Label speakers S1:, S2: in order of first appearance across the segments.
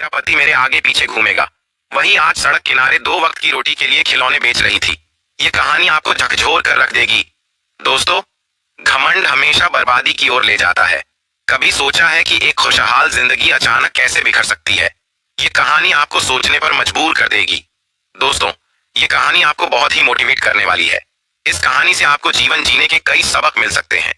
S1: मेरा पति मेरे आगे पीछे घूमेगा। वहीं आज सड़क किनारे 2 वक्त की रोटी के लिए खिलौने बेच रही थी। ये कहानी आपको झकझोर कर रख देगी। दोस्तों, घमंड हमेशा बर्बादी की ओर ले जाता है। कभी सोचा है कि एक खुशहाल जिंदगी अचानक कैसे बिखर सकती है? ये कहानी आपको सोचने पर मजबूर कर देगी। दोस्तों, ये कहानी आपको बहुत ही मोटिवेट करने वाली है। इस कहानी से आपको जीवन जीने के कई सबक मिल सकते हैं।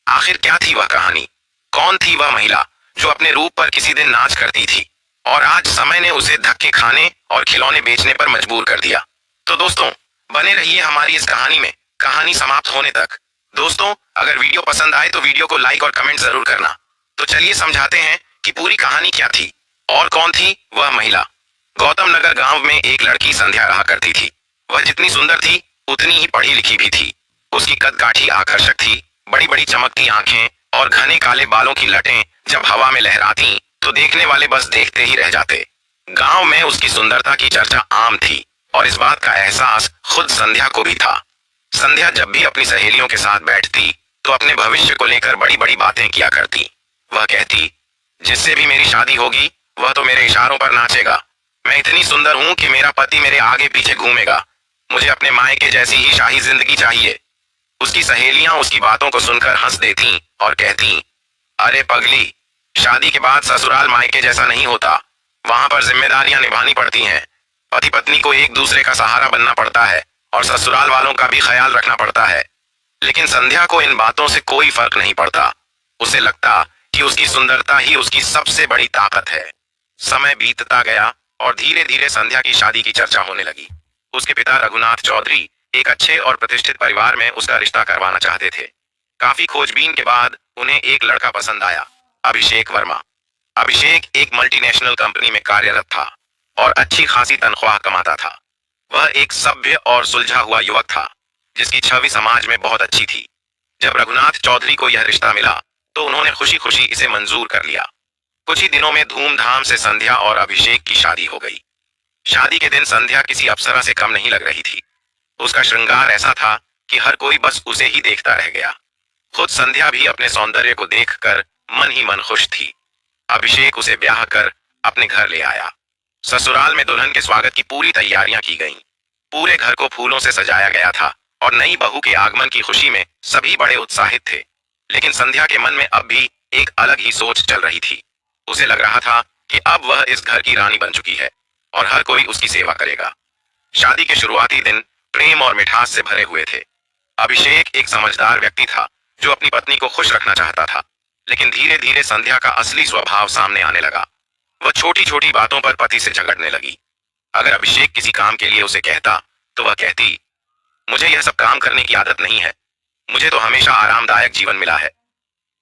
S1: आखिर क्या थी वह कहानी? कौन थी वह महिला जो अपने रूप पर किसी दिन नाच करती थी और आज समय ने उसे धक्के खाने और खिलौने बेचने पर मजबूर कर दिया? तो दोस्तों, बने रहिए हमारी इस कहानी में, कहानी समाप्त होने तक। दोस्तों, अगर वीडियो पसंद आए तो वीडियो को लाइक और कमेंट जरूर करना। तो चलिए समझाते हैं कि पूरी कहानी क्या थी और कौन थी वह महिला। गौतम नगर गांव में एक लड़की संध्या रहा करती थी। वह जितनी सुंदर थी उतनी ही पढ़ी लिखी भी थी। उसकी कदकाठी आकर्षक थी। बड़ी बड़ी चमकती आंखें और घने काले बालों की लटें जब हवा में लहराती तो देखने वाले बस देखते ही रह जाते। गांव में उसकी सुंदरता की चर्चा आम थी और इस बात का एहसास खुद संध्या को भी था। संध्या जब भी अपनी सहेलियों के साथ बैठती तो अपने भविष्य को लेकर बड़ी बड़ी बातें किया करती। वह कहती, जिससे भी मेरी शादी होगी वह तो मेरे इशारों पर नाचेगा। मैं इतनी सुंदर हूं कि मेरा पति मेरे आगे पीछे घूमेगा। मुझे अपने मायके जैसी ही शाही जिंदगी चाहिए। उसकी सहेलियां उसकी बातों को सुनकर हंस देती और कहती, अरे पगली, शादी के बाद ससुराल मायके जैसा नहीं होता। वहां पर जिम्मेदारियां निभानी पड़ती हैं। पति पत्नी को एक दूसरे का सहारा बनना पड़ता है और ससुराल वालों का भी ख्याल रखना पड़ता है। लेकिन संध्या को इन बातों से कोई फर्क नहीं पड़ता। उसे लगता कि उसकी सुंदरता ही उसकी सबसे बड़ी ताकत है। समय बीतता गया और धीरे धीरे संध्या की शादी की चर्चा होने लगी। उसके पिता रघुनाथ चौधरी एक अच्छे और प्रतिष्ठित परिवार में उसका रिश्ता करवाना चाहते थे। काफी खोजबीन के बाद उन्हें एक लड़का पसंद आया, अभिषेक वर्मा। अभिषेक एक मल्टीनेशनल कंपनी में कार्यरत था और अच्छी खासी तनख्वाह कमाता था। वह एक सभ्य और सुलझा हुआ युवक था जिसकी छवि समाज में बहुत अच्छी थी। जब रघुनाथ चौधरी को यह रिश्ता मिला तो उन्होंने खुशी खुशी इसे मंजूर कर लिया। कुछ ही दिनों में धूमधाम से संध्या और अभिषेक की शादी हो गई। शादी के दिन संध्या किसी अप्सरा से कम नहीं लग रही थी। उसका श्रृंगार ऐसा था कि हर कोई बस उसे ही देखता रह गया। खुद संध्या भी अपने सौंदर्य को देखकर मन ही मन खुश थी। अभिषेक उसे ब्याह कर अपने घर ले आया। ससुराल में दुल्हन के स्वागत की पूरी तैयारियां की गईं। पूरे घर को फूलों से सजाया गया था और नई बहू के आगमन की खुशी में सभी बड़े उत्साहित थे। लेकिन संध्या के मन में अब भी एक अलग ही सोच चल रही थी। उसे लग रहा था कि अब वह इस घर की रानी बन चुकी है और हर कोई उसकी सेवा करेगा। शादी के शुरुआती दिन प्रेम और मिठास से भरे हुए थे। अभिषेक एक समझदार व्यक्ति था जो अपनी पत्नी को खुश रखना चाहता था। लेकिन धीरे धीरे संध्या का असली स्वभाव सामने आने लगा। वह छोटी छोटी बातों पर पति से झगड़ने लगी। अगर अभिषेक किसी काम के लिए उसे कहता तो वह कहती, मुझे यह सब काम करने की आदत नहीं है। मुझे तो हमेशा आरामदायक जीवन मिला है।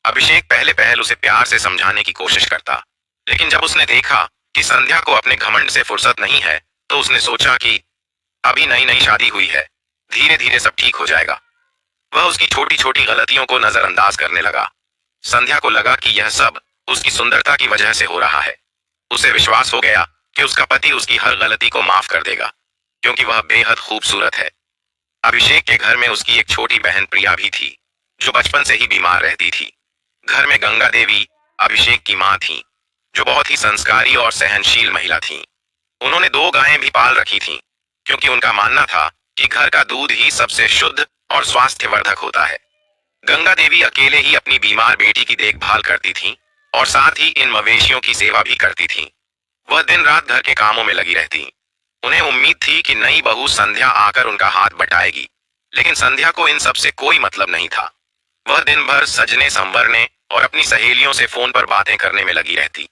S1: अभिषेक पहले पहल उसे प्यार से समझाने की कोशिश करता, लेकिन जब उसने देखा कि संध्या को अपने घमंड से फुर्सत नहीं है तो उसने सोचा कि अभी नई नई शादी हुई है, धीरे धीरे सब ठीक हो जाएगा। वह उसकी छोटी छोटी गलतियों को नजरअंदाज करने लगा। संध्या को लगा कि यह सब उसकी सुंदरता की वजह से हो रहा है। उसे विश्वास हो गया कि उसका पति उसकी हर गलती को माफ कर देगा क्योंकि वह बेहद खूबसूरत है। अभिषेक के घर में उसकी एक छोटी बहन प्रिया भी थी जो बचपन से ही बीमार रहती थी। घर में गंगा देवी अभिषेक की मां थी जो बहुत ही संस्कारी और सहनशील महिला थी। उन्होंने 2 गायें भी पाल रखी थीं क्योंकि उनका मानना था कि घर का दूध ही सबसे शुद्ध और स्वास्थ्यवर्धक होता है। गंगा देवी अकेले ही अपनी बीमार बेटी की देखभाल करती थीं और साथ ही इन मवेशियों की सेवा भी करती थीं। वह दिन रात घर के कामों में लगी रहती। उन्हें उम्मीद थी कि नई बहू संध्या आकर उनका हाथ बटाएगी, लेकिन संध्या को इन सब से कोई मतलब नहीं था। वह दिन भर सजने संवरने और अपनी सहेलियों से फोन पर बातें करने में लगी रहती।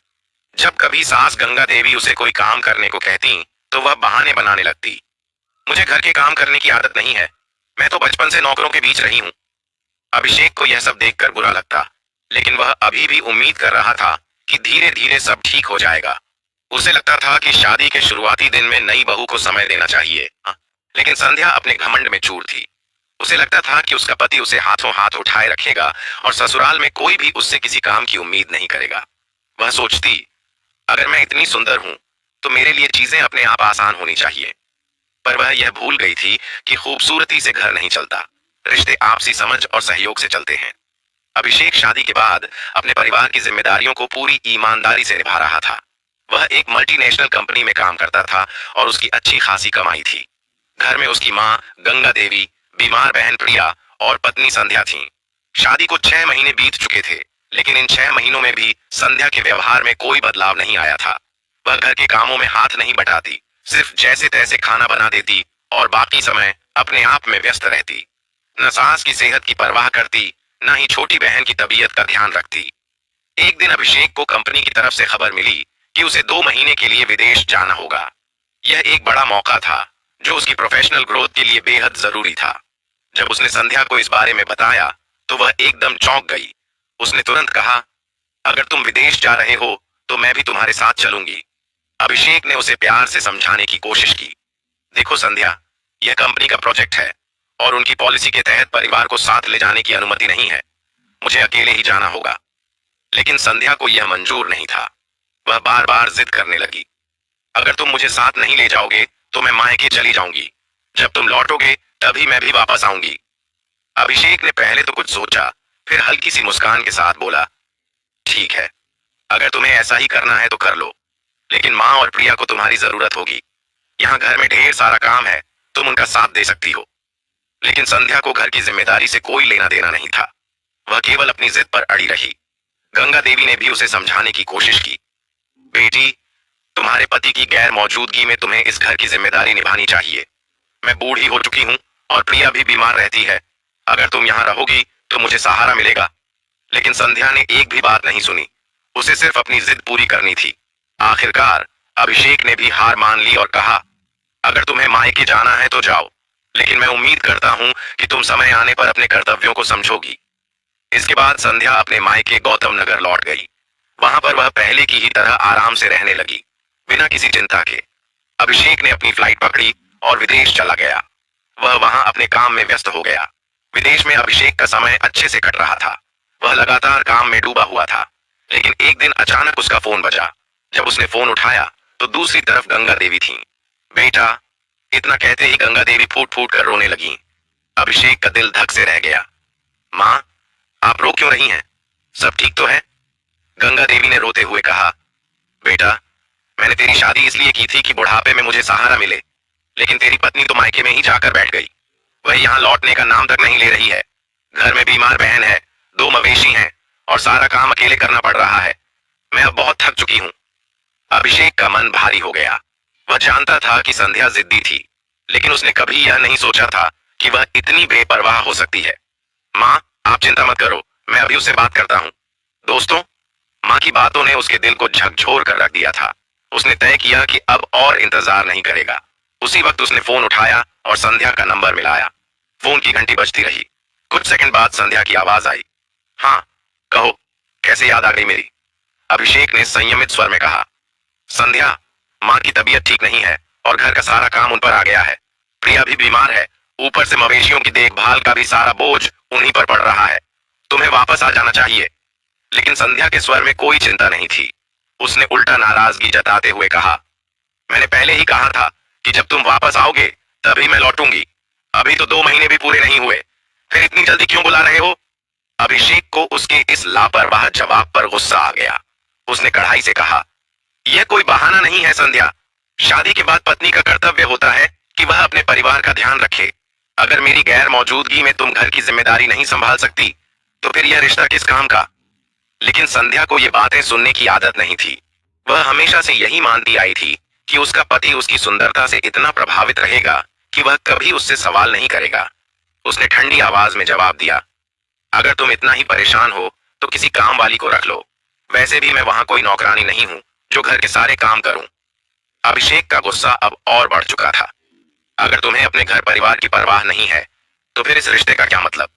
S1: जब कभी सास गंगा देवी उसे कोई काम करने को कहती तो वह बहाने बनाने लगती। मुझे घर के काम करने की आदत नहीं है, मैं तो बचपन से नौकरों के बीच रही हूँ। अभिषेक को यह सब देखकर बुरा लगता, लेकिन वह अभी भी उम्मीद कर रहा था कि धीरे धीरे सब ठीक हो जाएगा। उसे लगता था कि शादी के शुरुआती दिन में नई बहू को समय देना चाहिए। लेकिन संध्या अपने घमंड में चूर थी। उसे लगता था कि उसका पति उसे हाथों हाथ उठाए रखेगा और ससुराल में कोई भी उससे किसी काम की उम्मीद नहीं करेगा। वह सोचती, अगर मैं इतनी सुंदर हूं तो मेरे लिए चीजें अपने आप आसान होनी चाहिए। पर वह यह भूल गई थी कि खूबसूरती से घर नहीं चलता, रिश्ते आपसी समझ और सहयोग से चलते हैं। अभिषेक शादी के बाद अपने परिवार की जिम्मेदारियों को पूरी ईमानदारी से निभा रहा था। वह एक मल्टीनेशनल कंपनी में काम करता था और उसकी अच्छी खासी कमाई थी। घर में उसकी माँ गंगा देवी, बीमार बहन प्रिया और पत्नी संध्या थीं। शादी को 6 महीने बीत चुके थे, लेकिन इन 6 महीनों में भी संध्या के व्यवहार में कोई बदलाव नहीं आया था। वह घर के कामों में हाथ नहीं बटाती, सिर्फ जैसे तैसे खाना बना देती और बाकी समय अपने आप में व्यस्त रहती। न सास की सेहत की परवाह करती, न ही छोटी बहन की तबीयत का ध्यान रखती। एक दिन अभिषेक को कंपनी की तरफ से खबर मिली कि उसे 2 महीने के लिए विदेश जाना होगा। यह एक बड़ा मौका था जो उसकी प्रोफेशनल ग्रोथ के लिए बेहद जरूरी था। जब उसने संध्या को इस बारे में बताया तो वह एकदम चौंक गई। उसने तुरंत कहा, अगर तुम विदेश जा रहे हो तो मैं भी तुम्हारे साथ चलूंगी। अभिषेक ने उसे प्यार से समझाने की कोशिश की। देखो संध्या, यह कंपनी का प्रोजेक्ट है और उनकी पॉलिसी के तहत परिवार को साथ ले जाने की अनुमति नहीं है। मुझे अकेले ही जाना होगा। लेकिन संध्या को यह मंजूर नहीं था। वह बार बार जिद करने लगी, अगर तुम मुझे साथ नहीं ले जाओगे तो मैं मायके चली जाऊंगी। जब तुम लौटोगे तभी मैं भी वापस आऊंगी। अभिषेक ने पहले तो कुछ सोचा, फिर हल्की सी मुस्कान के साथ बोला, ठीक है, अगर तुम्हें ऐसा ही करना है तो कर लो, लेकिन माँ और प्रिया को तुम्हारी जरूरत होगी। यहाँ घर में ढेर सारा काम है, तुम उनका साथ दे सकती हो। लेकिन संध्या को घर की जिम्मेदारी से कोई लेना देना नहीं था। वह केवल अपनी जिद पर अड़ी रही। गंगा देवी ने भी उसे समझाने की कोशिश की, बेटी, तुम्हारे पति की गैर मौजूदगी में तुम्हें इस घर की जिम्मेदारी निभानी चाहिए। मैं बूढ़ी हो चुकी हूँ और प्रिया भी बीमार रहती है। अगर तुम यहाँ रहोगी तो मुझे सहारा मिलेगा। लेकिन संध्या ने एक भी बात नहीं सुनी। उसे सिर्फ अपनी जिद पूरी करनी थी। आखिरकार अभिषेक ने भी हार मान ली और कहा, अगर तुम्हें मायके जाना है तो जाओ, लेकिन मैं उम्मीद करता हूँ कि तुम समय आने पर अपने कर्तव्यों को समझोगी। इसके बाद संध्या अपने मायके गौतम नगर लौट गई। वहां पर वह पहले की ही तरह आराम से रहने लगी, बिना किसी चिंता के। अभिषेक ने अपनी फ्लाइट पकड़ी और विदेश चला गया। वह वहां अपने काम में व्यस्त हो गया। विदेश में अभिषेक का समय अच्छे से कट रहा था। वह लगातार काम में डूबा हुआ था। लेकिन एक दिन अचानक उसका फोन बजा। जब उसने फोन उठाया तो दूसरी तरफ गंगा देवी थी। बेटा, इतना कहते ही गंगा देवी फूट फूट कर रोने लगी। अभिषेक का दिल धक से रह गया। माँ, आप रो क्यों रही हैं? सब ठीक तो है? गंगा देवी ने रोते हुए कहा, बेटा, मैंने तेरी शादी इसलिए की थी कि बुढ़ापे में मुझे सहारा मिले, लेकिन तेरी पत्नी तो मायके में ही जाकर बैठ गई। वह यहाँ लौटने का नाम तक नहीं ले रही है। घर में बीमार बहन है, 2 मवेशी हैं और सारा काम अकेले करना पड़ रहा है। मैं अब बहुत थक चुकी हूँ। अभिषेक का मन भारी हो गया। वह जानता था कि संध्या जिद्दी थी, लेकिन उसने कभी यह नहीं सोचा था कि वह इतनी बेपरवाह हो सकती है। माँ, आप चिंता मत करो, मैं अभी उससे बात करता हूँ। दोस्तों, माँ की बातों ने उसके दिल को झकझोर कर रख दिया था। उसने तय किया कि अब और इंतजार नहीं करेगा। उसी वक्त उसने फोन उठाया और संध्या का नंबर मिलाया। फोन की घंटी बजती रही। कुछ सेकंड बाद संध्या की आवाज आई, हाँ कहो, कैसे याद आ गई मेरी? अभिषेक ने संयमित स्वर में कहा, संध्या, माँ की तबीयत ठीक नहीं है और घर का सारा काम उन पर आ गया है। प्रिया भी बीमार है, ऊपर से मवेशियों की देखभाल का भी सारा बोझ उन्हीं पर पड़ रहा है। तुम्हें वापस आ जाना चाहिए। लेकिन संध्या के स्वर में कोई चिंता नहीं थी। उसने उल्टा नाराजगी जताते हुए कहा, मैंने पहले ही कहा था कि जब तुम वापस आओगे तभी मैं लौटूंगी। अभी तो 2 महीने भी पूरे नहीं हुए, फिर इतनी जल्दी क्यों बुला रहे हो? अभिषेक को उसके इस लापरवाह जवाब पर गुस्सा आ गया। उसने कड़ाई से कहा, यह कोई बहाना नहीं है संध्या। शादी के बाद पत्नी का कर्तव्य होता है कि वह अपने परिवार का ध्यान रखे। अगर मेरी गैर मौजूदगी में तुम घर की जिम्मेदारी नहीं संभाल सकती तो फिर यह रिश्ता किस काम का? लेकिन संध्या को ये बातें सुनने की आदत नहीं थी। वह हमेशा से यही मानती आई थी कि उसका पति उसकी सुंदरता से इतना प्रभावित रहेगा कि वह कभी उससे सवाल नहीं करेगा। उसने ठंडी आवाज में जवाब दिया, अगर तुम इतना ही परेशान हो तो किसी काम वाली को रख लो। वैसे भी मैं वहां कोई नौकरानी नहीं हूं जो घर के सारे काम करूं। अभिषेक का गुस्सा अब और बढ़ चुका था। अगर तुम्हें अपने घर परिवार की परवाह नहीं है तो फिर इस रिश्ते का क्या मतलब?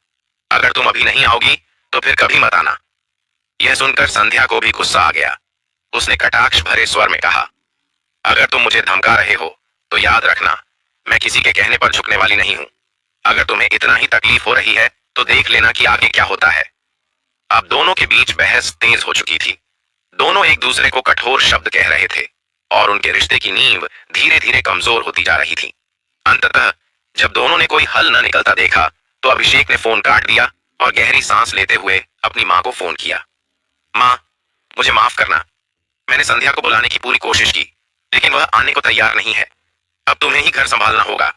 S1: अगर तुम अभी नहीं आओगी तो फिर कभी मत आना। यह सुनकर संध्या को भी गुस्सा आ गया। उसने कटाक्ष भरे स्वर में कहा, अगर तुम मुझे धमका रहे हो तो याद रखना, मैं किसी के कहने पर झुकने वाली नहीं हूं। अगर तुम्हें इतना ही तकलीफ हो रही है तो देख लेना कि आगे क्या होता है। अब दोनों के बीच बहस तेज हो चुकी थी। दोनों एक दूसरे को कठोर शब्द कह रहे थे और उनके रिश्ते की नींव धीरे धीरे कमजोर होती जा रही थी। अंततः जब दोनों ने कोई हल न निकलता देखा तो अभिषेक ने फोन काट दिया और गहरी सांस लेते हुए अपनी माँ को फोन किया। माँ, मुझे माफ करना। मैंने संध्या को बुलाने की पूरी कोशिश की, लेकिन वह आने को तैयार नहीं है। अब तुम्हें ही घर संभालना होगा।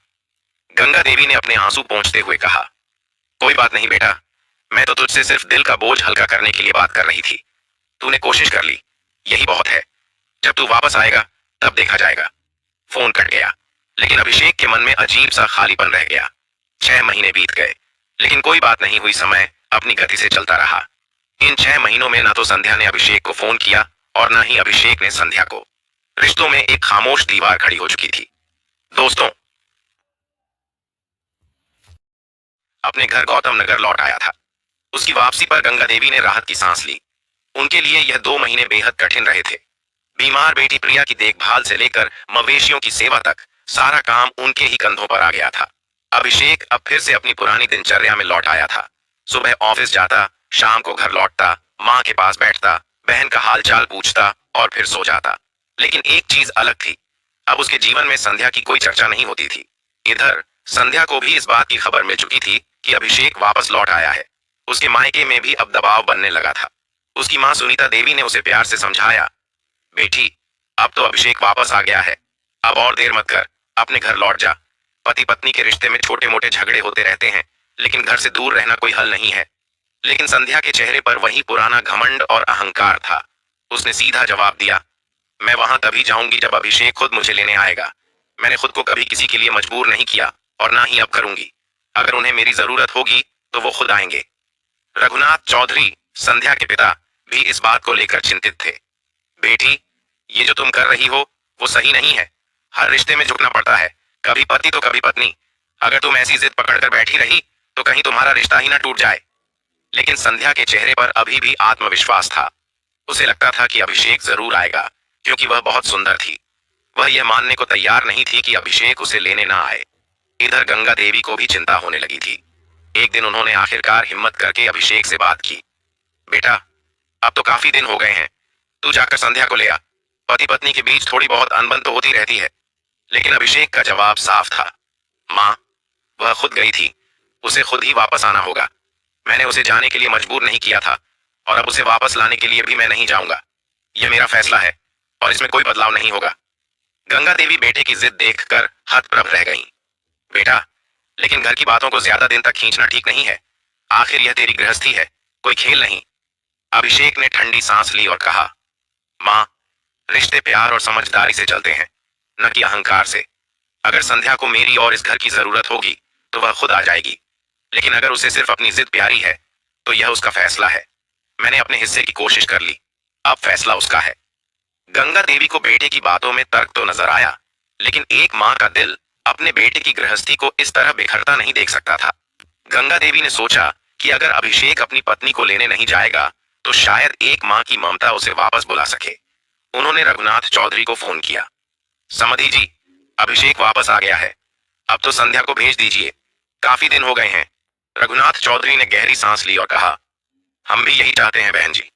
S1: गंगा देवी ने अपने आंसू पोंछते हुए कहा। कोई बात नहीं बेटा, मैं तो तुझसे सिर्फ दिल का बोझ हल्का करने के लिए बात कर रही थी। तूने कोशिश कर ली, यही बहुत है। जब तू वापस आएगा तब देखा जाएगा। फोन कट गया, लेकिन अभिषेक के मन में अजीब सा खालीपन रह गया। 6 महीने बीत गए, लेकिन कोई बात नहीं हुई। समय अपनी गति से चलता रहा। इन 6 महीनों में ना तो संध्या ने अभिषेक को फोन किया और ना ही अभिषेक ने संध्या को। रिश्तों में एक खामोश दीवार खड़ी हो चुकी थी। दोस्तों, अपने घर गौतम नगर लौट आया था। उसकी वापसी पर गंगा देवी ने राहत की सांस ली। उनके लिए यह 2 महीने बेहद कठिन रहे थे। बीमार बेटी प्रिया की देखभाल से लेकर मवेशियों की सेवा तक सारा काम उनके ही कंधों पर आ गया था। अभिषेक अब फिर से अपनी पुरानी दिनचर्या में लौट आया था। सुबह ऑफिस जाता, शाम को घर लौटता, माँ के पास बैठता, बहन का हालचाल पूछता और फिर सो जाता। लेकिन एक चीज अलग थी, अब उसके जीवन में संध्या की कोई चर्चा नहीं होती थी। इधर संध्या को भी इस बात की खबर मिल चुकी थी कि अभिषेक वापस लौट आया है। उसके मायके में भी अब दबाव बनने लगा था। उसकी माँ सुनीता देवी ने उसे प्यार से समझाया, बेटी, अब तो अभिषेक वापस आ गया है, अब और देर मत कर, अपने घर लौट जा। पति पत्नी के रिश्ते में छोटे मोटे झगड़े होते रहते हैं, लेकिन घर से दूर रहना कोई हल नहीं है। लेकिन संध्या के चेहरे पर वही पुराना घमंड और अहंकार था। उसने सीधा जवाब दिया, मैं वहां तभी जाऊंगी जब अभिषेक खुद मुझे लेने आएगा। मैंने खुद को कभी किसी के लिए मजबूर नहीं किया और ना ही अब करूंगी। अगर उन्हें मेरी जरूरत होगी तो वो खुद आएंगे। रघुनाथ चौधरी, संध्या के पिता, भी इस बात को लेकर चिंतित थे। बेटी, ये जो तुम कर रही हो वो सही नहीं है। हर रिश्ते में झुकना पड़ता है, कभी पति तो कभी पत्नी। अगर तुम ऐसी जिद पकड़कर बैठी रही तो कहीं तुम्हारा रिश्ता ही ना टूट जाए। लेकिन संध्या के चेहरे पर अभी भी आत्मविश्वास था। उसे लगता था कि अभिषेक जरूर आएगा, क्योंकि वह बहुत सुंदर थी। वह यह मानने को तैयार नहीं थी कि अभिषेक उसे लेने ना आए। इधर गंगा देवी को भी चिंता होने लगी थी। एक दिन उन्होंने आखिरकार हिम्मत करके अभिषेक से बात की। बेटा, अब तो काफी दिन हो गए हैं, तू जाकर संध्या को ले आ। पति पत्नी के बीच थोड़ी बहुत अनबन तो होती रहती है। लेकिन अभिषेक का जवाब साफ था, माँ, वह खुद गई थी, उसे खुद ही वापस आना होगा। मैंने उसे जाने के लिए मजबूर नहीं किया था और अब उसे वापस लाने के लिए भी मैं नहीं जाऊंगा। यह मेरा फैसला है और इसमें कोई बदलाव नहीं होगा। गंगा देवी बेटे की जिद देखकर हतप्रभ रह गईं। बेटा, लेकिन घर की बातों को ज्यादा दिन तक खींचना ठीक नहीं है। आखिर यह तेरी गृहस्थी है, कोई खेल नहीं। अभिषेक ने ठंडी सांस ली और कहा, माँ, रिश्ते प्यार और समझदारी से चलते हैं, न कि अहंकार से। अगर संध्या को मेरी और इस घर की जरूरत होगी तो वह खुद आ जाएगी। लेकिन अगर उसे सिर्फ अपनी जिद प्यारी है तो यह उसका फैसला है। मैंने अपने हिस्से की कोशिश कर ली, अब फैसला उसका है। गंगा देवी को बेटे की बातों में तर्क तो नजर आया, लेकिन एक माँ का दिल अपने बेटे की गृहस्थी को इस तरह बिखरता नहीं देख सकता था। गंगा देवी ने सोचा कि अगर अभिषेक अपनी पत्नी को लेने नहीं जाएगा तो शायद एक माँ की ममता उसे वापस बुला सके। उन्होंने रघुनाथ चौधरी को फोन किया। समधी जी, अभिषेक वापस आ गया है, अब तो संध्या को भेज दीजिए, काफी दिन हो गए हैं। रघुनाथ चौधरी ने गहरी सांस ली और कहा, हम भी यही चाहते हैं बहन जी,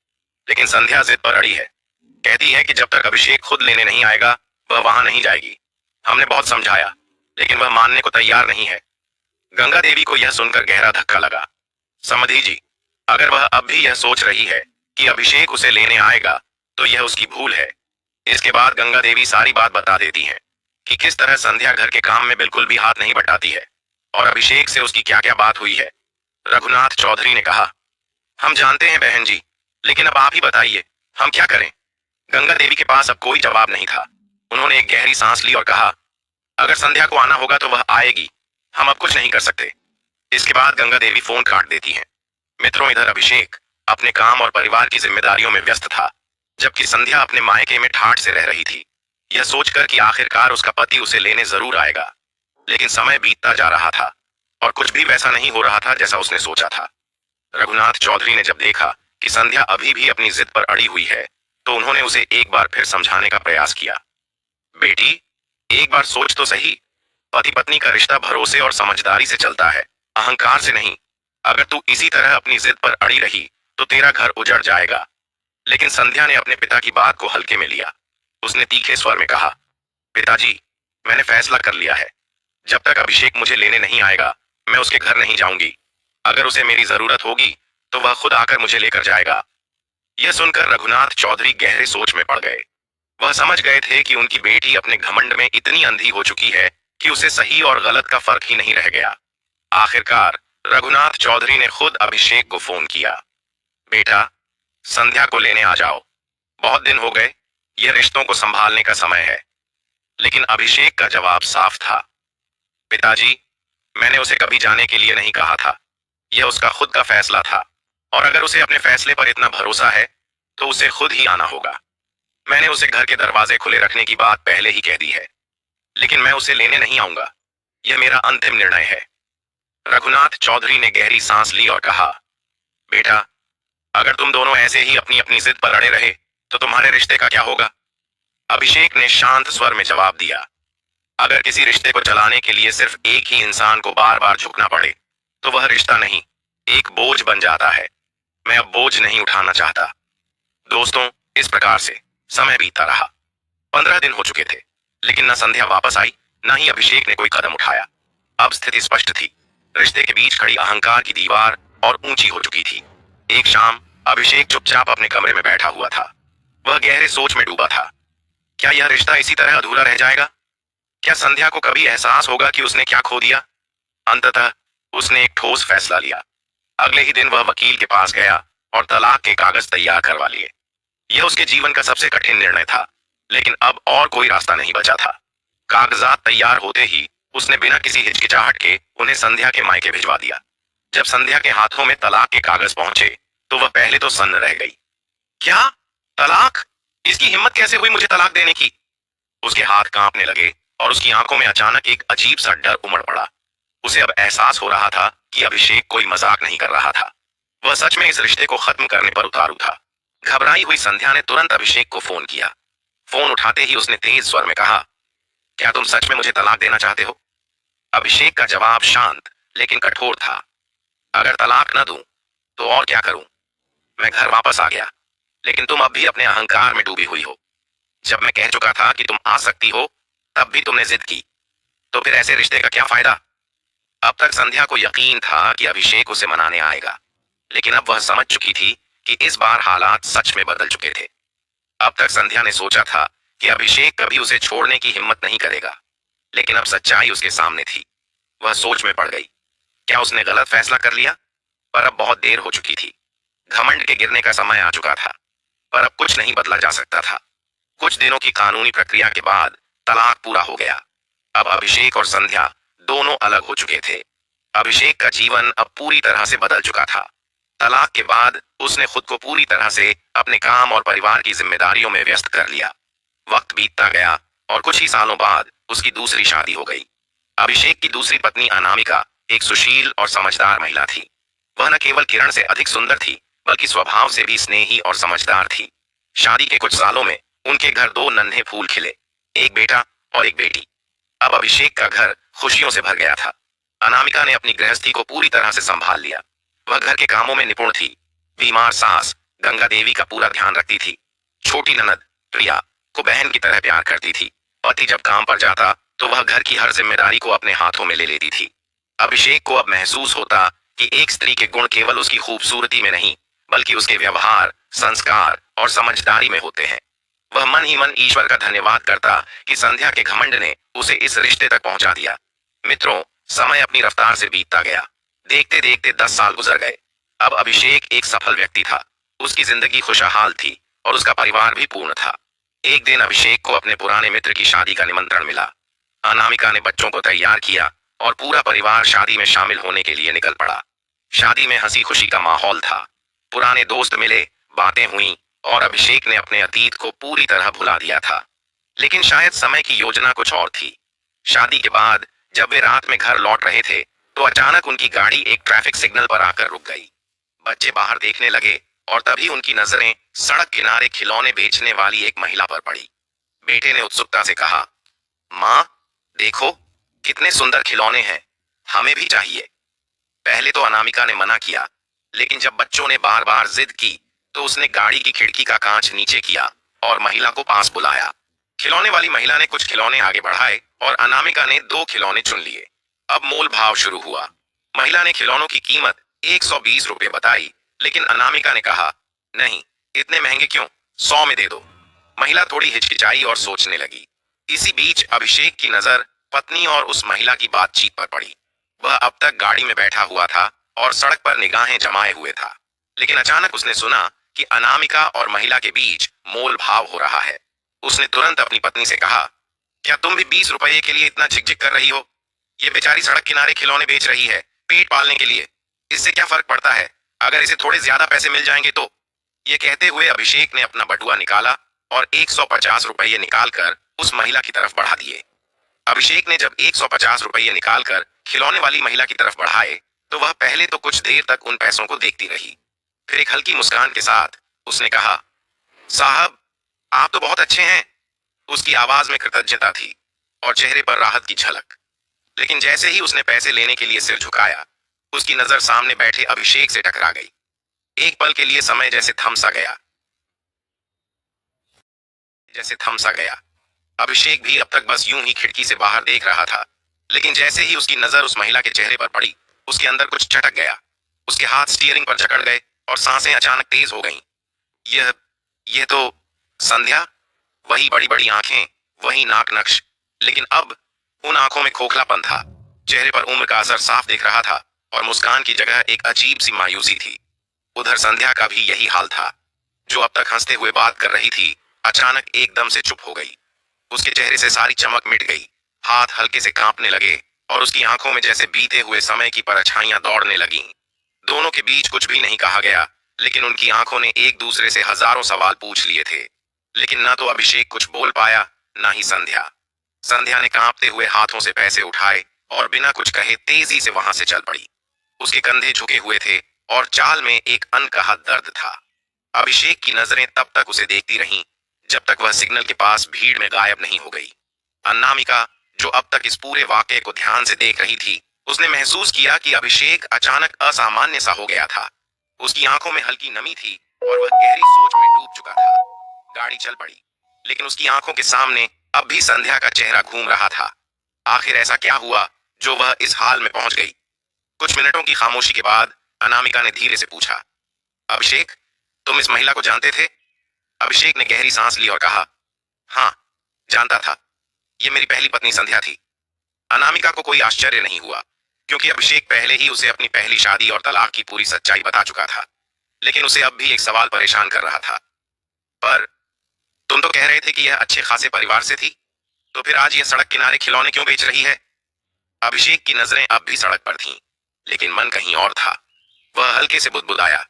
S1: लेकिन संध्या जिद पर अड़ी है। कहती है कि जब तक अभिषेक खुद लेने नहीं आएगा वह वहां नहीं जाएगी। हमने बहुत समझाया, लेकिन वह मानने को तैयार नहीं है। गंगा देवी को यह सुनकर गहरा धक्का लगा। समधी जी, अगर वह अब भी यह सोच रही है कि अभिषेक उसे लेने आएगा तो यह उसकी भूल है। इसके बाद गंगा देवी सारी बात बता देती हैं कि किस तरह संध्या घर के काम में बिल्कुल भी हाथ नहीं बटाती है और अभिषेक से उसकी क्या क्या बात हुई है। रघुनाथ चौधरी ने कहा, हम जानते हैं बहन जी, लेकिन अब आप ही बताइए, हम क्या करें। गंगा देवी के पास अब कोई जवाब नहीं था। उन्होंने एक गहरी सांस ली और कहा, अगर संध्या को आना होगा तो वह आएगी, हम अब कुछ नहीं कर सकते। इसके बाद गंगा देवी फोन काट देती हैं। मित्रों, इधर अभिषेक अपने काम और परिवार की जिम्मेदारियों में व्यस्त था, जबकि संध्या अपने मायके में ठाठ से रह रही थी, यह सोचकर कि आखिरकार उसका पति उसे लेने जरूर आएगा। लेकिन समय बीतता जा रहा था और कुछ भी वैसा नहीं हो रहा था जैसा उसने सोचा था। रघुनाथ चौधरी ने जब देखा कि संध्या अभी भी अपनी जिद पर अड़ी हुई है तो उन्होंने उसे एक बार फिर समझाने का प्रयास किया। बेटी, एक बार सोच तो सही, पति पत्नी का रिश्ता भरोसे और समझदारी से चलता है, अहंकार से नहीं। अगर तू इसी तरह अपनी जिद पर अड़ी रही तो तेरा घर उजड़ जाएगा। लेकिन संध्या ने अपने पिता की बात को हल्के में लिया। उसने तीखे स्वर में कहा, पिताजी, मैंने फैसला कर लिया है, जब तक अभिषेक मुझे लेने नहीं आएगा मैं उसके घर नहीं जाऊंगी। अगर उसे मेरी जरूरत होगी तो वह खुद आकर मुझे लेकर जाएगा। यह सुनकर रघुनाथ चौधरी गहरे सोच में पड़ गए। वह समझ गए थे कि उनकी बेटी अपने घमंड में इतनी अंधी हो चुकी है कि उसे सही और गलत का फर्क ही नहीं रह गया। आखिरकार रघुनाथ चौधरी ने खुद अभिषेक को फोन किया। बेटा, संध्या को लेने आ जाओ, बहुत दिन हो गए, यह रिश्तों को संभालने का समय है। लेकिन अभिषेक का जवाब साफ था। पिताजी, मैंने उसे कभी जाने के लिए नहीं कहा था, यह उसका खुद का फैसला था, और अगर उसे अपने फैसले पर इतना भरोसा है तो उसे खुद ही आना होगा। मैंने उसे घर के दरवाजे खुले रखने की बात पहले ही कह दी है, लेकिन मैं उसे लेने नहीं आऊंगा, यह मेरा अंतिम निर्णय है। रघुनाथ चौधरी ने गहरी सांस ली और कहा, बेटा, अगर तुम दोनों ऐसे ही अपनी अपनी जिद पर अड़े रहे तो तुम्हारे रिश्ते का क्या होगा? अभिषेक ने शांत स्वर में जवाब दिया, अगर किसी रिश्ते को चलाने के लिए सिर्फ एक ही इंसान को बार बार झुकना पड़े तो वह रिश्ता नहीं, एक बोझ बन जाता है। मैं अब बोझ नहीं उठाना चाहता। दोस्तों, इस प्रकार से समय बीतता रहा। 15 दिन हो चुके थे, लेकिन न संध्या वापस आई, न ही अभिषेक ने कोई कदम उठाया। अब स्थिति स्पष्ट थी। रिश्ते के बीच खड़ी अहंकार की दीवार और ऊंची हो चुकी थी। एक शाम अभिषेक चुपचाप अपने कमरे में बैठा हुआ था। वह गहरे सोच में डूबा था। क्या यह रिश्ता इसी तरह अधूरा रह जाएगा? क्या संध्या को कभी एहसास होगा कि उसने क्या खो दिया? अंततः उसने एक ठोस फैसला लिया। अगले ही दिन वह वकील के पास गया और तलाक के कागज तैयार करवा लिए। यह उसके जीवन का सबसे कठिन निर्णय था, लेकिन अब और कोई रास्ता नहीं बचा था। कागजात तैयार होते ही उसने बिना किसी हिचकिचाहट के उन्हें संध्या के मायके भिजवा दिया। जब संध्या के हाथों में तलाक के कागज पहुंचे तो वह पहले तो सन्न रह गई। क्या? तलाक? इसकी हिम्मत कैसे हुई मुझे तलाक देने की? उसके हाथ कांपने लगे और उसकी आंखों में अचानक एक अजीब सा डर उमड़ पड़ा। उसे अब एहसास हो रहा था कि अभिषेक कोई मजाक नहीं कर रहा था। वह सच में इस रिश्ते को खत्म करने पर उतारू था। घबराई हुई संध्या ने तुरंत अभिषेक को फोन किया। फोन उठाते ही उसने तेज स्वर में कहा, क्या तुम सच में मुझे तलाक देना चाहते हो? अभिषेक का जवाब शांत लेकिन कठोर था। अगर तलाक न दूं तो और क्या करूं? मैं घर वापस आ गया, लेकिन तुम अब भी अपने अहंकार में डूबी हुई हो। जब मैं कह चुका था कि तुम आ सकती हो, तब भी तुमने जिद की, तो फिर ऐसे रिश्ते का क्या फायदा? अब तक संध्या को यकीन था कि अभिषेक उसे मनाने आएगा, लेकिन अब वह समझ चुकी थी कि इस बार हालात सच में बदल चुके थे। अब तक संध्या ने सोचा था कि अभिषेक कभी उसे छोड़ने की हिम्मत नहीं करेगा, लेकिन अब सच्चाई उसके सामने थी। वह सोच में पड़ गई। क्या उसने गलत फैसला कर लिया? पर अब बहुत देर हो चुकी थी। घमंड के गिरने का समय आ चुका था, पर अब कुछ नहीं बदला जा सकता था। कुछ दिनों की कानूनी प्रक्रिया के बाद तलाक पूरा हो गया। अब अभिषेक और संध्या दोनों अलग हो चुके थे। अभिषेक का जीवन अब पूरी तरह से बदल चुका था। तलाक के बाद उसने खुद को पूरी तरह से अपने काम और परिवार की जिम्मेदारियों में व्यस्त कर लिया। वक्त बीतता गया और कुछ ही सालों बाद उसकी दूसरी शादी हो गई। अभिषेक की दूसरी पत्नी अनामिका एक सुशील और समझदार महिला थी। वह न केवल किरण से अधिक सुंदर थी, बल्कि स्वभाव से भी स्नेही और समझदार थी। शादी के कुछ सालों में उनके घर दो नन्हे फूल खिले, एक बेटा और एक बेटी। अब अभिषेक का घर खुशियों से भर गया था। अनामिका ने अपनी गृहस्थी को पूरी तरह से संभाल लिया। वह घर के कामों में निपुण थी। बीमार सास गंगा देवी का पूरा ध्यान रखती थी। छोटी ननद प्रिया को बहन की तरह प्यार करती थी। पति जब काम पर जाता तो वह घर की हर जिम्मेदारी को अपने हाथों में ले लेती थी। अभिषेक को अब महसूस होता कि एक स्त्री के गुण केवल उसकी खूबसूरती में नहीं, बल्कि उसके व्यवहार, संस्कार और समझदारी में होते हैं। वह मन ही मन ईश्वर का धन्यवाद करता कि संध्या के घमंड ने उसे इस रिश्ते तक पहुंचा दिया। मित्रों, समय अपनी रफ्तार से बीतता गया। देखते देखते 10 साल गुजर गए। अब अभिषेक एक सफल व्यक्ति था। उसकी जिंदगी खुशहाल थी और उसका परिवार भी पूर्ण था। एक दिन अभिषेक को अपने पुराने मित्र की शादी का निमंत्रण मिला। अनामिका ने बच्चों को तैयार किया और पूरा परिवार शादी में शामिल होने के लिए निकल पड़ा। शादी में हंसी खुशी का माहौल था। पुराने दोस्त मिले, बातें हुई और अभिषेक ने अपने अतीत को पूरी तरह भुला दिया था। लेकिन शायद समय की योजना कुछ और थी। शादी के बाद जब वे रात में घर लौट रहे थे तो अचानक उनकी गाड़ी एक ट्रैफिक सिग्नल पर आकर रुक गई। बच्चे बाहर देखने लगे और तभी उनकी नजरें सड़क किनारे खिलौने बेचने वाली एक महिला पर पड़ी। बेटे ने उत्सुकता से कहा, माँ, देखो कितने सुंदर खिलौने हैं, हमें भी चाहिए। पहले तो अनामिका ने मना किया, लेकिन जब बच्चों ने बार बार जिद की तो उसने गाड़ी की खिड़की का कांच नीचे किया और महिला को पास बुलाया। खिलौने वाली महिला ने कुछ खिलौने आगे बढ़ाए और अनामिका ने 2 खिलौने चुन लिए। अब मोल भाव शुरू हुआ। महिला ने खिलौनों की कीमत 120 रुपए बताई, लेकिन अनामिका ने कहा, नहीं, इतने महंगे क्यों, 100 में दे दो। महिला थोड़ी हिचकिचाई और सोचने लगी। इसी बीच अभिषेक की नजर पत्नी और उस महिला की बातचीत पर पड़ी। वह अब तक गाड़ी में बैठा हुआ था और सड़क पर निगाहें जमाए हुए था, लेकिन अचानक उसने सुना कि अनामिका और महिला के बीच मोल भाव हो रहा है। उसने तुरंत अपनी पत्नी से कहा, क्या तुम भी 20 रुपये के लिए इतना झिकझिक कर रही हो? ये बेचारी सड़क किनारे खिलौने बेच रही है पेट पालने के लिए। इससे क्या फर्क पड़ता है अगर इसे थोड़े ज्यादा पैसे मिल जाएंगे तो? ये कहते हुए अभिषेक ने अपना बटुआ निकाला और 150 रुपये निकालकर उस महिला की तरफ बढ़ा दिए। अभिषेक ने जब 150 रुपये निकालकर खिलौने वाली महिला की तरफ बढ़ाए तो वह पहले तो कुछ देर तक उन पैसों को देखती रही। फिर एक हल्की मुस्कान के साथ उसने कहा, साहब आप तो बहुत अच्छे हैं। उसकी आवाज में कृतज्ञता थी और चेहरे पर राहत की झलक। लेकिन जैसे ही उसने पैसे लेने के लिए सिर झुकाया, उसकी नजर सामने बैठे अभिषेक से टकरा गई। एक पल के लिए समय जैसे थम सा गया। अभिषेक भी अब तक बस यूं ही खिड़की से बाहर देख रहा था, लेकिन जैसे ही उसकी नजर उस महिला के चेहरे पर पड़ी, उसके अंदर कुछ चटक गया। उसके हाथ स्टीयरिंग पर जकड़ गए और सांसें अचानक तेज हो गईं। यह तो संध्या। वही बड़ी बड़ी आंखें, वही नाक नक्श, लेकिन अब उन आंखों में खोखलापन था। चेहरे पर उम्र का असर साफ दिख रहा था और मुस्कान की जगह एक अजीब सी मायूसी थी। उधर संध्या का भी यही हाल था। जो अब तक हंसते हुए बात कर रही थी, अचानक एकदम से चुप हो गई। उसके चेहरे से सारी चमक मिट गई, हाथ हल्के से कांपने लगे और उसकी आंखों में जैसे बीते हुए समय की परछाइयां दौड़ने लगीं। दोनों के बीच कुछ भी नहीं कहा गया, लेकिन उनकी आंखों ने एक दूसरे से हजारों सवाल पूछ लिए थे। लेकिन ना तो अभिषेक कुछ बोल पाया, ना ही संध्या। संध्या ने कांपते हुए हाथों से पैसे उठाए और बिना कुछ कहे तेजी से वहां से चल पड़ी। उसके कंधे झुके हुए थे और चाल में एक अनकहा दर्द था। अभिषेक की नजरें तब तक उसे देखती रहीं जब तक वह सिग्नल के पास भीड़ में गायब नहीं हो गई। अनामिका, जो अब तक इस पूरे वाकये को ध्यान से देख रही थी, उसने महसूस किया कि अभिषेक अचानक असामान्य सा हो गया था। उसकी आंखों में हल्की नमी थी और वह गहरी सोच में डूब चुका था। गाड़ी चल पड़ी, लेकिन उसकी आंखों के सामने अब भी संध्या का चेहरा घूम रहा था। आखिर ऐसा क्या हुआ जो वह इस हाल में पहुंच गई? कुछ मिनटों की खामोशी के बाद अनामिका ने धीरे से पूछा, अभिषेक, तुम इस महिला को जानते थे? अभिषेक ने गहरी सांस ली और कहा, हाँ, जानता था। ये मेरी पहली पत्नी संध्या थी। अनामिका को कोई आश्चर्य नहीं हुआ, क्योंकि अभिषेक पहले ही उसे अपनी पहली शादी और तलाक की पूरी सच्चाई बता चुका था। लेकिन उसे अब भी एक सवाल परेशान कर रहा था। पर तुम तो कह रहे थे कि यह अच्छे खासे परिवार से थी, तो फिर आज यह सड़क किनारे खिलौने क्यों बेच रही है? अभिषेक की नजरें अब भी सड़क पर थीं, लेकिन मन कहीं और था। वह हल्के से बुदबुदाया,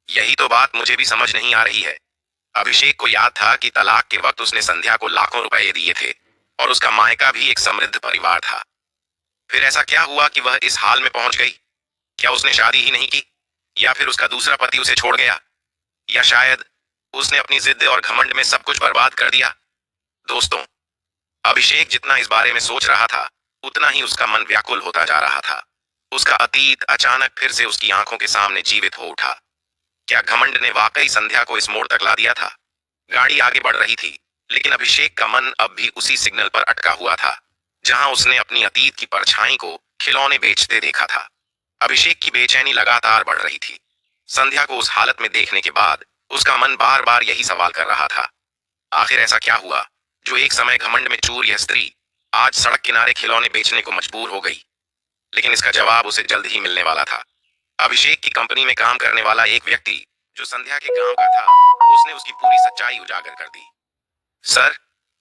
S1: यही तो बात मुझे भी समझ नहीं आ रही है। अभिषेक को याद था कि तलाक के वक्त उसने संध्या को लाखों रुपए दिए थे और उसका मायका भी एक समृद्ध परिवार था। फिर ऐसा क्या हुआ कि वह इस हाल में पहुंच गई? क्या उसने शादी ही नहीं की, या फिर उसका दूसरा पति उसे छोड़ गया, या शायद उसने अपनी जिद और घमंड में सब कुछ बर्बाद कर दिया? दोस्तों, अभिषेक जितना इस बारे में सोच रहा था, उतना ही उसका मन व्याकुल होता जा रहा था। उसका अतीत अचानक फिर से उसकी आंखों के सामने जीवित हो उठा। क्या घमंड ने वाकई संध्या को इस मोड़ तक ला दिया था? गाड़ी आगे बढ़ रही थी, लेकिन अभिषेक का मन अब भी उसी सिग्नल पर अटका हुआ था, जहां उसने अपनी अतीत की परछाई को खिलौने बेचते देखा था। अभिषेक की बेचैनी लगातार बढ़ रही थी। संध्या को उस हालत में देखने के बाद उसका मन बार बार यही सवाल कर रहा था, आखिर ऐसा क्या हुआ जो एक समय घमंड में चूर यह स्त्री आज सड़क किनारे खिलौने बेचने को मजबूर हो गई? लेकिन इसका जवाब उसे जल्द ही मिलने वाला था। अभिषेक की कंपनी में काम करने वाला एक व्यक्ति जो संध्या के गांव का था, उसने उसकी पूरी सच्चाई उजागर कर दी। सर,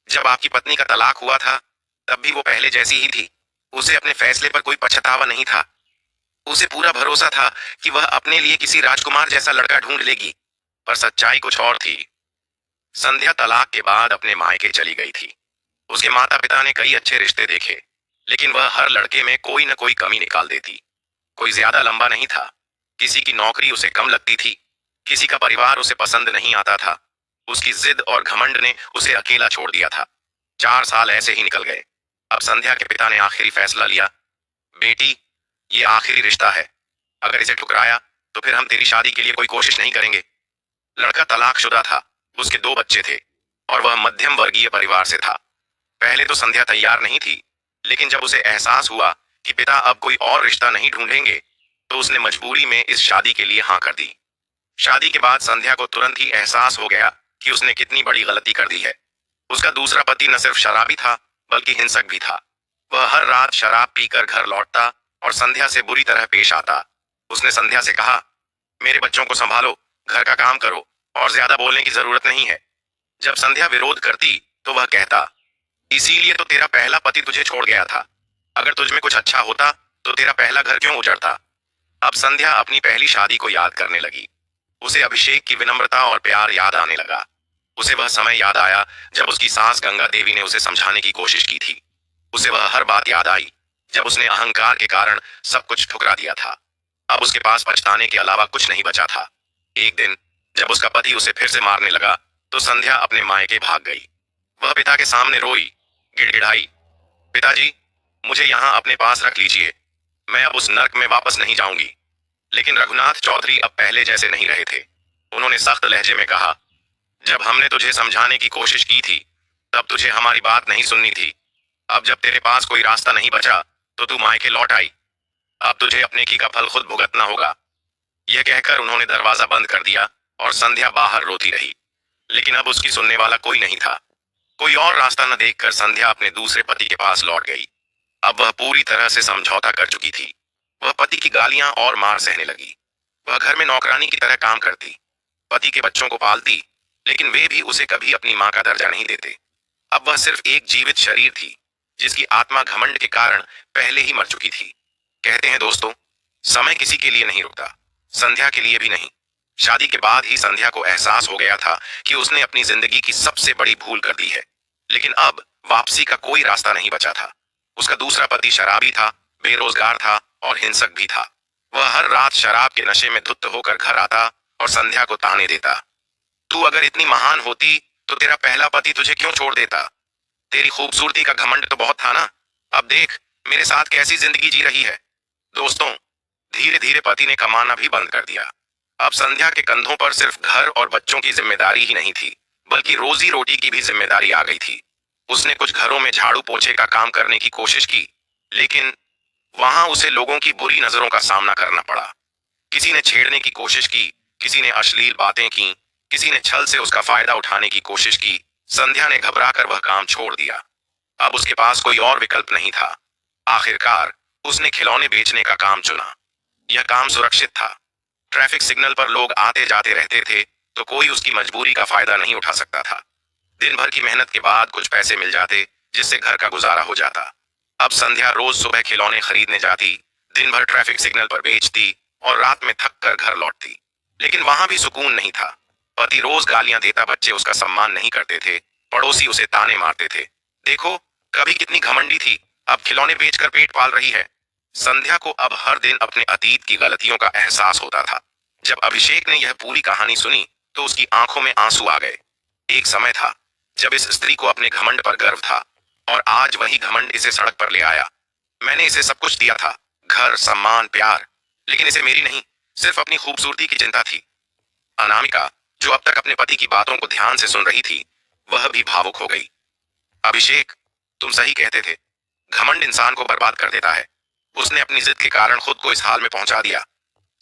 S1: जब आपकी पत्नी का तलाक हुआ था, तब भी वो पहले जैसी ही थी। उसे अपने फैसले पर कोई पछतावा नहीं था। उसे पूरा भरोसा था कि वह अपने लिए किसी राजकुमार जैसा लड़का ढूंढ लेगी, पर सच्चाई कुछ और थी। संध्या तलाक के बाद अपने मायके चली गई थी। उसके माता पिता ने कई अच्छे रिश्ते देखे, लेकिन वह हर लड़के में कोई न कोई कमी निकाल देती। कोई ज्यादा लंबा नहीं था, किसी की नौकरी उसे कम लगती थी, किसी का परिवार उसे पसंद नहीं आता था। उसकी जिद और घमंड ने उसे अकेला छोड़ दिया था। 4 साल ऐसे ही निकल गए। अब संध्या के पिता ने आखिरी फैसला लिया, बेटी, ये आखिरी रिश्ता है। अगर इसे ठुकराया तो फिर हम तेरी शादी के लिए कोई कोशिश नहीं करेंगे। लड़का तलाकशुदा था, उसके 2 बच्चे थे और वह मध्यम वर्गीय परिवार से था। पहले तो संध्या तैयार नहीं थी, लेकिन जब उसे एहसास हुआ कि पिता अब कोई और रिश्ता नहीं ढूंढेंगे, तो उसने मजबूरी में इस शादी के लिए हाँ कर दी। शादी के बाद संध्या को तुरंत ही एहसास हो गया कि उसने कितनी बड़ी गलती कर दी है। उसका दूसरा पति न सिर्फ शराबी था बल्कि हिंसक भी था। वह हर रात शराब पीकर घर लौटता और संध्या से बुरी तरह पेश आता। उसने संध्या से कहा, मेरे बच्चों को संभालो, घर का काम करो और ज्यादा बोलने की जरूरत नहीं है। जब संध्या विरोध करती तो वह कहता, इसीलिए तो तेरा पहला पति तुझे छोड़ गया था। अगर तुझ में कुछ अच्छा होता तो तेरा पहला घर क्यों उजड़ता। अब संध्या अपनी पहली शादी को याद करने लगी। उसे अभिषेक की विनम्रता और प्यार याद आने लगा। उसे वह समय याद आया जब उसकी सास गंगा देवी ने उसे समझाने की कोशिश की थी। उसे वह हर बात याद आई जब उसने अहंकार के कारण सब कुछ ठुकरा दिया था। अब उसके पास पछताने के अलावा कुछ नहीं बचा था। एक दिन जब उसका पति उसे फिर से मारने लगा तो संध्या अपने मायके भाग गई। वह पिता के सामने रोई, गिड़गिड़ाई, पिताजी, मुझे यहाँ अपने पास रख लीजिए, मैं अब उस नर्क में वापस नहीं जाऊंगी। लेकिन रघुनाथ चौधरी अब पहले जैसे नहीं रहे थे। उन्होंने सख्त लहजे में कहा, जब हमने तुझे समझाने की कोशिश की थी तब तुझे हमारी बात नहीं सुननी थी। अब जब तेरे पास कोई रास्ता नहीं बचा तो तू मायके लौट आई। अब तुझे अपने की का फल खुद भुगतना होगा। यह कहकर उन्होंने दरवाजा बंद कर दिया और संध्या बाहर रोती रही। लेकिन अब उसकी सुनने वाला कोई नहीं था। कोई और रास्ता न देखकर संध्या अपने दूसरे पति के पास लौट गई। अब वह पूरी तरह से समझौता कर चुकी थी। वह पति की गालियां और मार सहने लगी। वह घर में नौकरानी की तरह काम करती, पति के बच्चों को पालती, लेकिन वे भी उसे कभी अपनी मां का दर्जा नहीं देते। अब वह सिर्फ एक जीवित शरीर थी जिसकी आत्मा घमंड के कारण पहले ही मर चुकी थी। कहते हैं दोस्तों, समय किसी के लिए नहीं रुकता, संध्या के लिए भी नहीं। शादी के बाद ही संध्या को एहसास हो गया था कि उसने अपनी जिंदगी की सबसे बड़ी भूल कर दी है। लेकिन अब वापसी का कोई रास्ता नहीं बचा था। उसका दूसरा पति शराबी था, बेरोजगार था और हिंसक भी था। वह हर रात शराब के नशे में धुत होकर घर आता और संध्या को ताने देता, तू अगर इतनी महान होती तो तेरा पहला पति तुझे क्यों छोड़ देता। तेरी खूबसूरती का घमंड तो बहुत था ना। अब देख मेरे साथ कैसी जिंदगी जी रही है। दोस्तों, धीरे धीरे पति ने कमाना भी बंद कर दिया। अब संध्या के कंधों पर सिर्फ घर और बच्चों की जिम्मेदारी ही नहीं थी बल्कि रोजी रोटी की भी जिम्मेदारी आ गई थी। उसने कुछ घरों में झाड़ू पोछे का काम करने की कोशिश की, लेकिन वहां उसे लोगों की बुरी नजरों का सामना करना पड़ा। किसी ने छेड़ने की कोशिश की, किसी ने अश्लील बातें की, किसी ने छल से उसका फायदा उठाने की कोशिश की। संध्या ने घबराकर वह काम छोड़ दिया। अब उसके पास कोई और विकल्प नहीं था। आखिरकार उसने खिलौने बेचने का काम चुना। यह काम सुरक्षित था। ट्रैफिक सिग्नल पर लोग आते जाते रहते थे तो कोई उसकी मजबूरी का फायदा नहीं उठा सकता था। दिन भर की मेहनत के बाद कुछ पैसे मिल जाते जिससे घर का गुजारा हो जाता। अब संध्या रोज सुबह खिलौने खरीदने जाती, दिन भर ट्रैफिक सिग्नल पर बेचती और रात में थक कर घर लौटती। लेकिन वहां भी सुकून नहीं था। पति रोज गालियां देता, बच्चे उसका सम्मान नहीं करते थे, पड़ोसी उसे ताने मारते थे। देखो कभी कितनी घमंडी थी, अब खिलौने बेचकर पेट पाल रही है। संध्या को अब हर दिन अपने अतीत की गलतियों का एहसास होता था। जब अभिषेक ने यह पूरी कहानी सुनी तो उसकी आंखों में आंसू आ गए। एक समय था जब इस स्त्री को अपने घमंड पर गर्व था और आज वही घमंड इसे सड़क पर ले आया। मैंने इसे सब कुछ दिया था, घर, सम्मान, प्यार, लेकिन इसे मेरी नहीं, सिर्फ अपनी खूबसूरती की चिंता थी। अनामिका, जो अब तक अपने पति की बातों को ध्यान से सुन रही थी, वह भी भावुक हो गई। अभिषेक, तुम सही कहते थे, घमंड इंसान को बर्बाद कर देता है। उसने अपनी जिद के कारण खुद को इस हाल में पहुंचा दिया।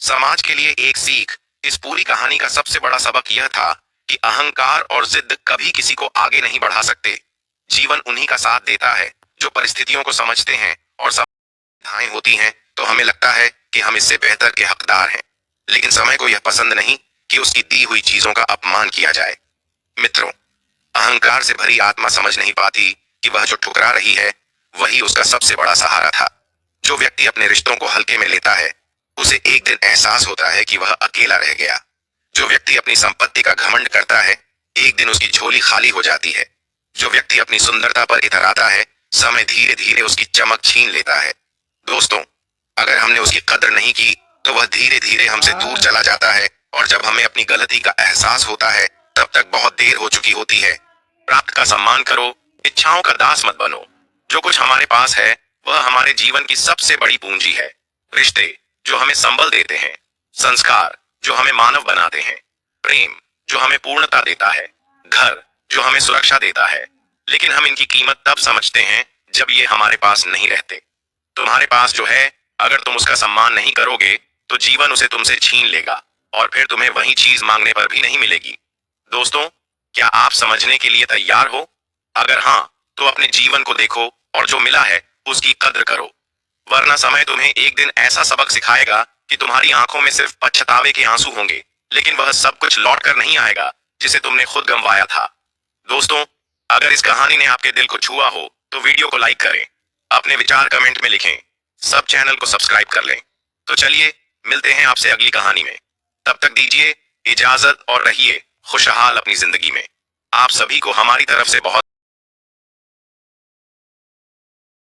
S1: समाज के लिए एक सीख इस पूरी कहानी का सबसे बड़ा सबक यह था कि अहंकार और जिद कभी किसी को आगे नहीं बढ़ा सकते। जीवन उन्हीं का साथ देता है जो परिस्थितियों को समझते हैं और समस्याएं होती हैं तो हमें लगता है कि हम इससे बेहतर के हकदार हैं। लेकिन समय को यह पसंद नहीं कि उसकी दी हुई चीजों का अपमान किया जाए। मित्रों, अहंकार से भरी आत्मा समझ नहीं पाती कि वह जो ठुकरा रही है वही उसका सबसे बड़ा सहारा था। जो व्यक्ति अपने रिश्तों को हल्के में लेता है उसे एक दिन एहसास होता है कि वह अकेला रह गया। जो व्यक्ति अपनी संपत्ति का घमंड करता है एक दिन उसकी झोली खाली हो जाती है। जो व्यक्ति अपनी सुंदरता पर इतराता है समय धीरे धीरे उसकी चमक छीन लेता है। दोस्तों, अगर हमने उसकी कदर नहीं की तो वह धीरे धीरे हमसे दूर चला जाता है और जब हमें अपनी गलती का एहसास होता है तब तक बहुत देर हो चुकी होती है। प्राप्त का सम्मान करो, इच्छाओं का दास मत बनो। जो कुछ हमारे पास है वह हमारे जीवन की सबसे बड़ी पूंजी है। रिश्ते जो हमें संबल देते हैं, संस्कार जो हमें मानव बनाते हैं, प्रेम जो हमें पूर्णता देता है, घर जो हमें सुरक्षा देता है। लेकिन हम इनकी कीमत तब समझते हैं जब ये हमारे पास नहीं रहते। तुम्हारे पास जो है अगर तुम उसका सम्मान नहीं करोगे तो जीवन उसे तुमसे छीन लेगा और फिर तुम्हें वही चीज मांगने पर भी नहीं मिलेगी। दोस्तों, क्या आप समझने के लिए तैयार हो? अगर हाँ, तो अपने जीवन को देखो और जो मिला है उसकी कद्र करो, वरना समय तुम्हें एक दिन ऐसा सबक सिखाएगा कि तुम्हारी आंखों में सिर्फ पछतावे के आंसू होंगे, लेकिन वह सब कुछ लौट कर नहीं आएगा जिसे तुमने खुद गंवाया था। दोस्तों, अगर इस कहानी ने आपके दिल को छुआ हो तो वीडियो को लाइक करें, अपने विचार कमेंट में लिखें, सब चैनल को सब्सक्राइब कर लें। तो चलिए, मिलते हैं आपसे अगली कहानी में। तब तक दीजिए इजाजत और रहिए खुशहाल अपनी जिंदगी में। आप सभी को हमारी तरफ से बहुत